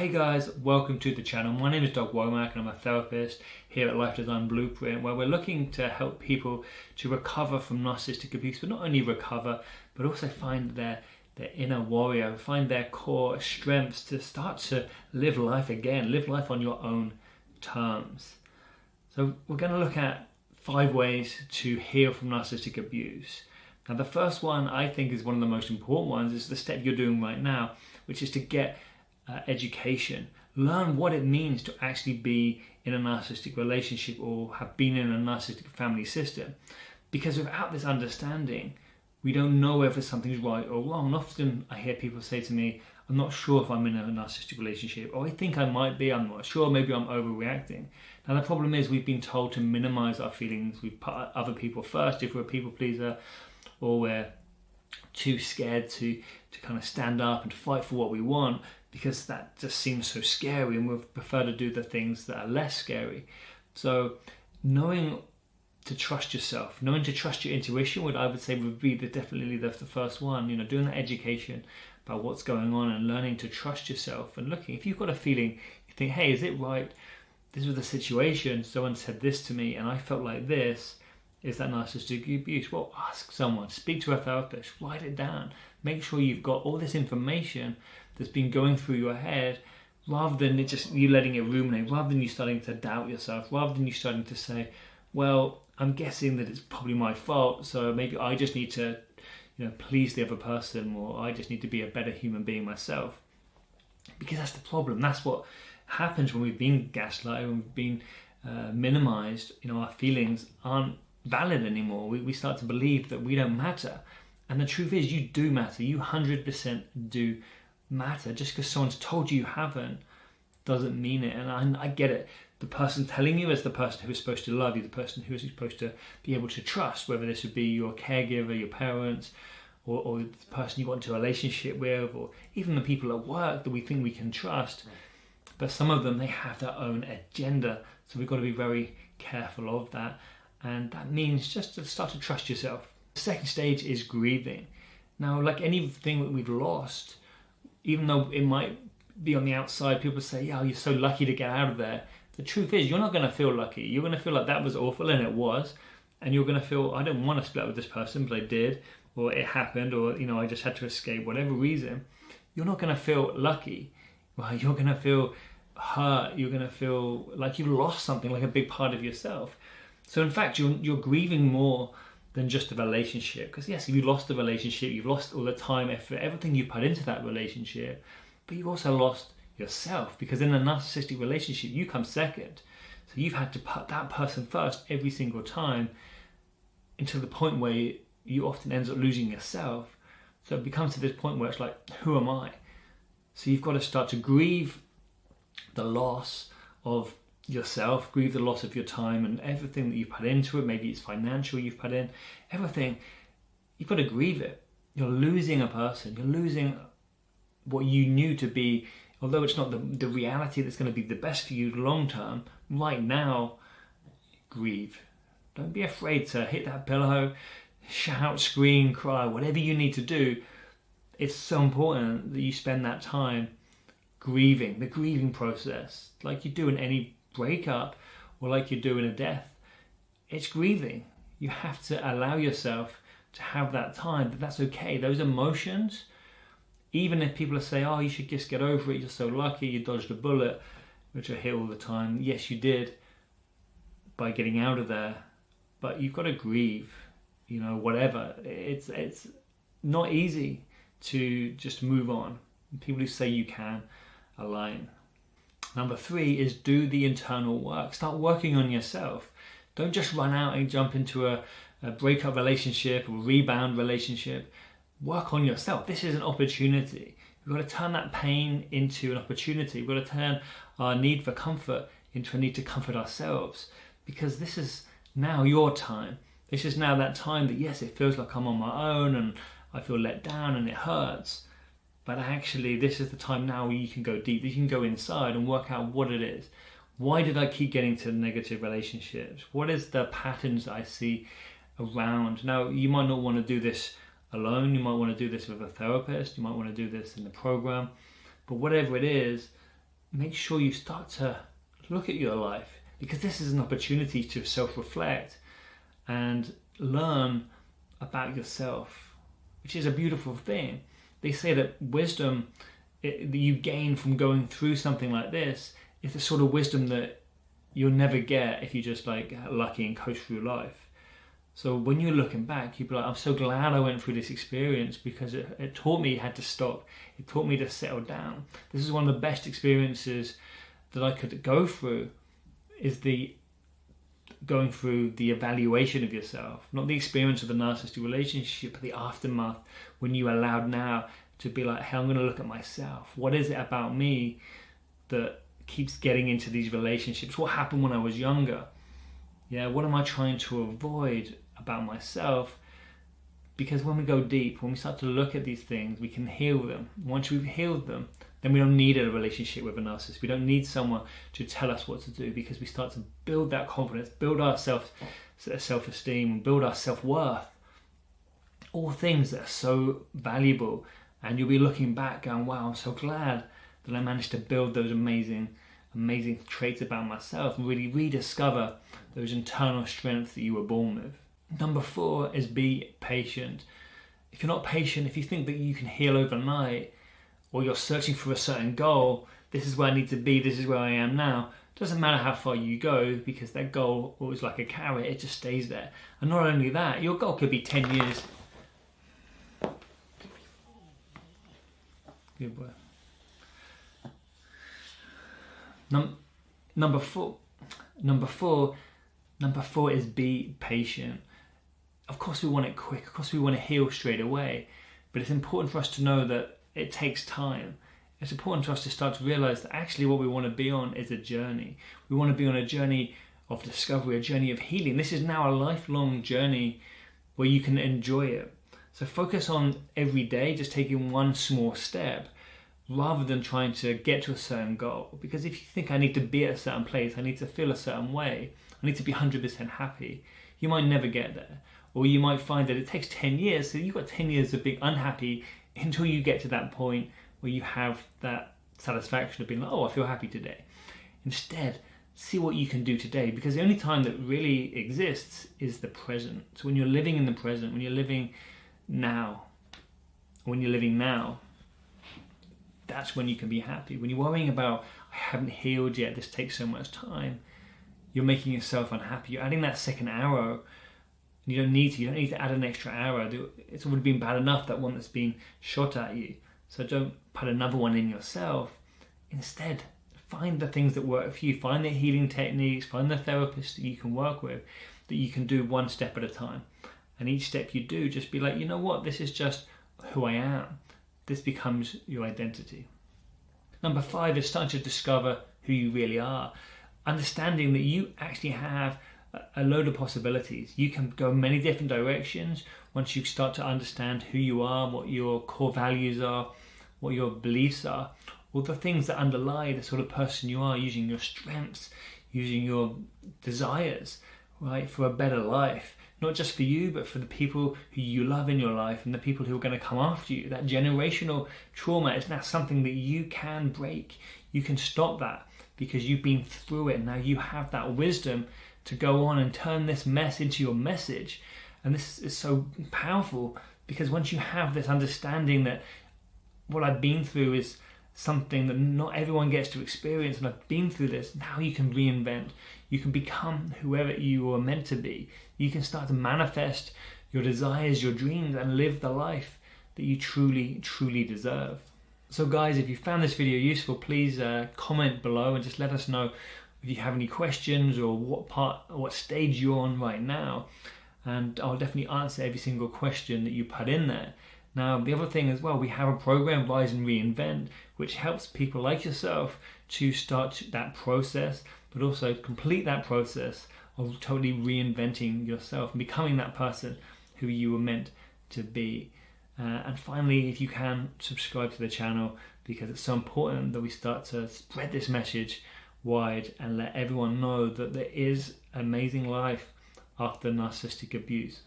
Hey guys, welcome to the channel. My name is Doug Womack and I'm a therapist here at Life Design Blueprint, where we're looking to help people to recover from narcissistic abuse, but not only recover, but also find their inner warrior, find their core strengths to start to live life again, live life on your own terms. So we're going to look at 5 ways to heal from narcissistic abuse. Now the first one I think is one of the most important ones, is the step you're doing right now, which is to get education. Learn what it means to actually be in a narcissistic relationship or have been in a narcissistic family system. Because without this understanding, we don't know whether something's right or wrong. And often I hear people say to me, I'm not sure if I'm in a narcissistic relationship, or I think I might be, I'm not sure, maybe I'm overreacting. Now the problem is we've been told to minimize our feelings. We've put other people first if we're a people pleaser, or we're too scared to kind of stand up and fight for what we want, because that just seems so scary, and we prefer to do the things that are less scary. So knowing to trust yourself, knowing to trust your intuition, I would say would be definitely the first one. Doing that education about what's going on and learning to trust yourself, and looking, if you've got a feeling, you think, hey, is it right? This was the situation, someone said this to me and I felt like this. Is that narcissistic abuse? Well, ask someone, speak to a therapist, write it down. Make sure you've got all this information that's been going through your head, rather than it just you letting it ruminate, rather than you starting to doubt yourself, rather than you starting to say, well, I'm guessing that it's probably my fault, so maybe I just need to please the other person, or I just need to be a better human being myself. Because that's the problem. That's what happens when we've been gaslighted, when we've been minimized. Our feelings aren't valid anymore. We start to believe that we don't matter. And the truth is, you do matter. You 100% do matter. Just because someone's told you haven't doesn't mean it. And I get it. The person telling you is the person who is supposed to love you, the person who is supposed to be able to trust, whether this would be your caregiver, your parents, or the person you want into a relationship with, or even the people at work that we think we can trust. But some of them, they have their own agenda. So we've got to be very careful of that. And that means just to start to trust yourself. The second stage is grieving. Now, like anything that we've lost, even though it might be on the outside, people say, yeah, you're so lucky to get out of there. The truth is, you're not going to feel lucky. You're going to feel like that was awful, and it was. And you're going to feel, I don't want to split up with this person, but I did. Or it happened, or I just had to escape, whatever reason. You're not going to feel lucky. Right? You're going to feel hurt. You're going to feel like you lost something, like a big part of yourself. So in fact, you're grieving more than just a relationship. Because yes, you lost the relationship, you've lost all the time, effort, everything you put into that relationship, but you've also lost yourself, because in a narcissistic relationship, you come second. So you've had to put that person first every single time, until the point where you often end up losing yourself. So it becomes to this point where it's like, who am I? So you've got to start to grieve the loss of yourself, grieve the loss of your time and everything that you've put into it. Maybe it's financial you've put in, everything. You've got to grieve it. You're losing a person. You're losing what you knew to be, although it's not the reality that's going to be the best for you long term. Right now, grieve. Don't be afraid to hit that pillow, shout, scream, cry, whatever you need to do. It's so important that you spend that time grieving, the grieving process, like you do in any breakup, or like you do in a death. It's grieving. You have to allow yourself to have that time, but that's okay. Those emotions, even if people are saying, oh, you should just get over it, you're so lucky, you dodged a bullet, which I hear all the time. Yes, you did, by getting out of there, but you've got to grieve, whatever. It's not easy to just move on. People who say you can are lying. Number 3 is do the internal work. Start working on yourself. Don't just run out and jump into a breakup relationship or rebound relationship. Work on yourself. This is an opportunity. We've got to turn that pain into an opportunity. We've got to turn our need for comfort into a need to comfort ourselves. Because this is now your time. This is now that time that, yes, it feels like I'm on my own and I feel let down and it hurts. But actually, this is the time now where you can go deep. You can go inside and work out what it is. Why did I keep getting to negative relationships? What is the patterns that I see around? Now, you might not want to do this alone. You might want to do this with a therapist. You might want to do this in the program. But whatever it is, make sure you start to look at your life, because this is an opportunity to self-reflect and learn about yourself, which is a beautiful thing. They say that wisdom that you gain from going through something like this is the sort of wisdom that you'll never get if you just like lucky and coast through life. So when you're looking back, you'll be like, I'm so glad I went through this experience, because it taught me how to stop. It taught me to settle down. This is one of the best experiences that I could go through, is the going through the evaluation of yourself, not the experience of the narcissistic relationship, but the aftermath, when you allowed now to be like, hey, I'm going to look at myself. What is it about me that keeps getting into these relationships? What happened when I was younger? Yeah, what am I trying to avoid about myself? Because when we go deep, when we start to look at these things, we can heal them. Once we've healed them, then we don't need a relationship with a narcissist. We don't need someone to tell us what to do, because we start to build that confidence, build our self-esteem, and build our self-worth. All things that are so valuable. And you'll be looking back going, wow, I'm so glad that I managed to build those amazing traits about myself and really rediscover those internal strengths that you were born with. Number 4 is be patient. If you're not patient, if you think that you can heal overnight, or you're searching for a certain goal, this is where I need to be, this is where I am now, it doesn't matter how far you go, because that goal is like a carrot, it just stays there. And not only that, your goal could be 10 years. Good boy. Number four is be patient. Of course we want it quick, of course we want to heal straight away, but it's important for us to know that it takes time. It's important for us to start to realize that actually what we want to be on is a journey. We want to be on a journey of discovery, a journey of healing. This is now a lifelong journey where you can enjoy it. So focus on every day just taking one small step, rather than trying to get to a certain goal. Because if you think I need to be at a certain place, I need to feel a certain way, I need to be 100% happy, you might never get there. Or you might find that it takes 10 years, so you've got 10 years of being unhappy until you get to that point where you have that satisfaction of being like, oh, I feel happy today. Instead, see what you can do today, because the only time that really exists is the present. So when you're living in the present, when you're living now, that's when you can be happy. When you're worrying about, I haven't healed yet, this takes so much time, you're making yourself unhappy. You're adding that second arrow. You don't need to add an extra arrow. It's already been bad enough, that one that's been shot at you. So don't put another one in yourself. Instead, find the things that work for you. Find the healing techniques, find the therapist that you can work with, that you can do one step at a time. And each step you do, just be like, you know what, this is just who I am. This becomes your identity. Number 5 is starting to discover who you really are. Understanding that you actually have a load of possibilities. You can go many different directions once you start to understand who you are, what your core values are, what your beliefs are, all the things that underlie the sort of person you are, using your strengths, using your desires, right, for a better life. Not just for you, but for the people who you love in your life and the people who are going to come after you. That generational trauma is now something that you can break. You can stop that because you've been through it. Now you have that wisdom to go on and turn this mess into your message. And this is so powerful, because once you have this understanding that what I've been through is something that not everyone gets to experience, and I've been through this, now you can reinvent. You can become whoever you are meant to be. You can start to manifest your desires, your dreams, and live the life that you truly, truly deserve. So guys, if you found this video useful, please comment below and just let us know if you have any questions or what stage you're on right now. And I'll definitely answer every single question that you put in there. Now, the other thing as well, we have a program, Rise and Reinvent, which helps people like yourself to start that process, but also complete that process of totally reinventing yourself and becoming that person who you were meant to be. And finally, if you can, subscribe to the channel, because it's so important that we start to spread this message wide and let everyone know that there is amazing life after narcissistic abuse.